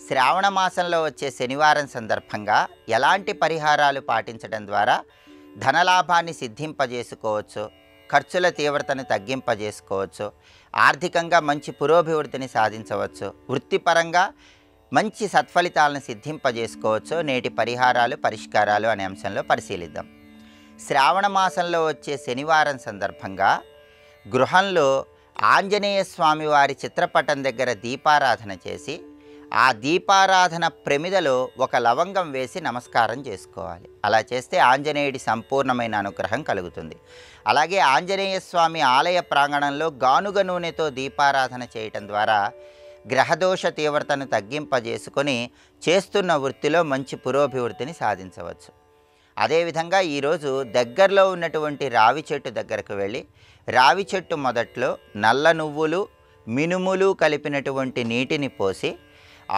శ్రావణ మాసంలో వచ్చే శనివారం సందర్భంగా ఎలాంటి పరిహారాలు పాటించడం ద్వారా ధనలాభాన్ని సిద్ధింపజేసుకోవచ్చు, ఖర్చుల తీవ్రతను తగ్గింపజేసుకోవచ్చు, ఆర్థికంగా మంచి పురోభివృద్ధిని సాధించవచ్చు, వృత్తిపరంగా మంచి సత్ఫలితాలను సిద్ధింపజేసుకోవచ్చు. నేటి పరిహారాలు, పరిష్కారాలు అనే అంశంలో పరిశీలిద్దాం. శ్రావణ మాసంలో వచ్చే శనివారం సందర్భంగా గృహంలో ఆంజనేయ స్వామి వారి చిత్రపటం దగ్గర దీపారాధన చేసి ఆ దీపారాధన ప్రమిదలో ఒక లవంగం వేసి నమస్కారం చేసుకోవాలి. అలా చేస్తే ఆంజనేయుడి సంపూర్ణమైన అనుగ్రహం కలుగుతుంది. అలాగే ఆంజనేయ స్వామి ఆలయ ప్రాంగణంలో గానుగ నూనెతో దీపారాధన చేయటం ద్వారా గ్రహదోష తీవ్రతను తగ్గింపజేసుకొని చేస్తున్న వృత్తిలో మంచి పురోభివృద్ధిని సాధించవచ్చు. అదేవిధంగా ఈరోజు దగ్గరలో ఉన్నటువంటి రావి చెట్టు దగ్గరకు వెళ్ళి రావి చెట్టు మొదట్లో నల్ల నువ్వులు, మినుములు కలిపినటువంటి నీటిని పోసి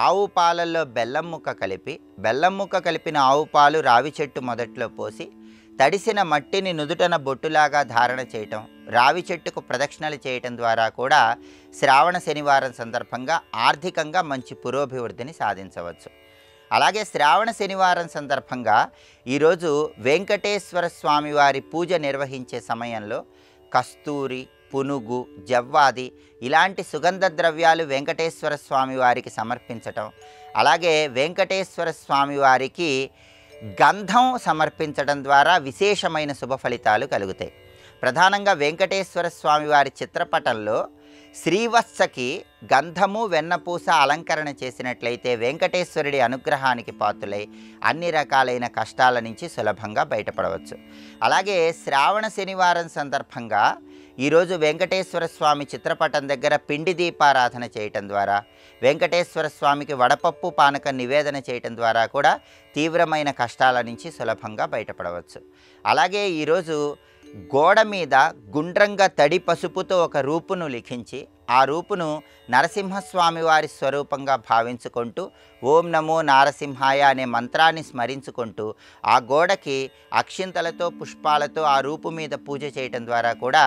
ఆవు పాలల్లో బెల్లం ముక్క కలిపిన ఆవు పాలు రావి చెట్టు మొదట్లో పోసి తడిసిన మట్టిని నుదుటన బొట్టులాగా ధారణ చేయటం, రావి చెట్టుకు ప్రదక్షిణలు చేయటం ద్వారా కూడా శ్రావణ శనివారం సందర్భంగా ఆర్థికంగా మంచి పురోభివృద్ధిని సాధించవచ్చు. అలాగే శ్రావణ శనివారం సందర్భంగా ఈరోజు వెంకటేశ్వర స్వామి వారి పూజ నిర్వహించే సమయంలో కస్తూరి, పునుగు, జవ్వాది ఇలాంటి సుగంధ ద్రవ్యాలు వెంకటేశ్వర స్వామి వారికి సమర్పించటం, అలాగే వెంకటేశ్వర స్వామి వారికి గంధం సమర్పించడం ద్వారా విశేషమైన శుభ ఫలితాలు కలుగుతాయి. ప్రధానంగా వెంకటేశ్వర స్వామి వారి చిత్రపటంలో శ్రీవత్సకి గంధము, వెన్నపూస అలంకరణ చేసినట్లయితే వెంకటేశ్వరుడి అనుగ్రహానికి పాత్రులై అన్ని రకాలైన కష్టాల నుంచి సులభంగా బయటపడవచ్చు. అలాగే శ్రావణ శనివారం సందర్భంగా ఈరోజు వెంకటేశ్వర స్వామి చిత్రపటం దగ్గర పిండి దీపారాధన చేయటం ద్వారా, వెంకటేశ్వర స్వామికి వడపప్పు పానకం నివేదన చేయటం ద్వారా కూడా తీవ్రమైన కష్టాల నుంచి సులభంగా బయటపడవచ్చు. అలాగే ఈరోజు గోడ మీద గుండ్రంగా తడి పసుపుతో ఒక రూపును లిఖించి ఆ రూపును నరసింహస్వామి వారి స్వరూపంగా భావించుకుంటూ ఓం నమో నారసింహాయ అనే మంత్రాన్ని స్మరించుకుంటూ ఆ గోడకి అక్షింతలతో, పుష్పాలతో ఆ రూపు మీద పూజ చేయటం ద్వారా కూడా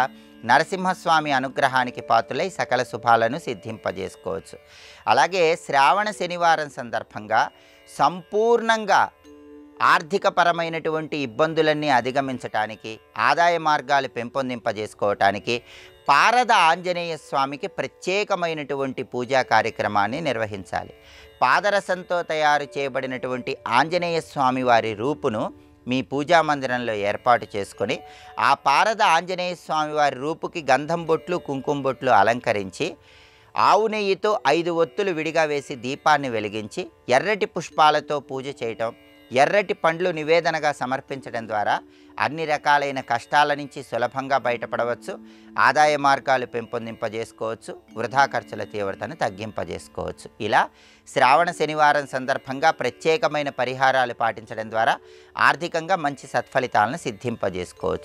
నరసింహస్వామి అనుగ్రహానికి పాత్రులై సకల శుభాలను సిద్ధింపజేసుకోవచ్చు. అలాగే శ్రావణ శనివారం సందర్భంగా సంపూర్ణంగా ఆర్థికపరమైనటువంటి ఇబ్బందులన్నీ అధిగమించటానికి, ఆదాయ మార్గాలు పెంపొందింపజేసుకోవటానికి పారద ఆంజనేయ స్వామికి ప్రత్యేకమైనటువంటి పూజా కార్యక్రమాన్ని నిర్వహించాలి. పాదరసంతో తయారు చేయబడినటువంటి ఆంజనేయ స్వామి వారి రూపును మీ పూజా మందిరంలో ఏర్పాటు చేసుకొని ఆ పారద ఆంజనేయ స్వామి వారి రూపుకి గంధం బొట్లు, కుంకుమ బొట్లు అలంకరించి ఆవు నెయ్యితో 5 ఒత్తులు విడిగా వేసి దీపాన్ని వెలిగించి ఎర్రటి పుష్పాలతో పూజ చేయటం, ఎర్రటి పండ్లు నివేదనగా సమర్పించడం ద్వారా అన్ని రకాలైన కష్టాల నుంచి సులభంగా బయటపడవచ్చు, ఆదాయ మార్గాలు పెంపొందింపజేసుకోవచ్చు, వృధా ఖర్చుల తీవ్రతను తగ్గింపజేసుకోవచ్చు. ఇలా శ్రావణ శనివారం సందర్భంగా ప్రత్యేకమైన పరిహారాలు పాటించడం ద్వారా ఆర్థికంగా మంచి సత్ఫలితాలను సిద్ధింపజేసుకోవచ్చు.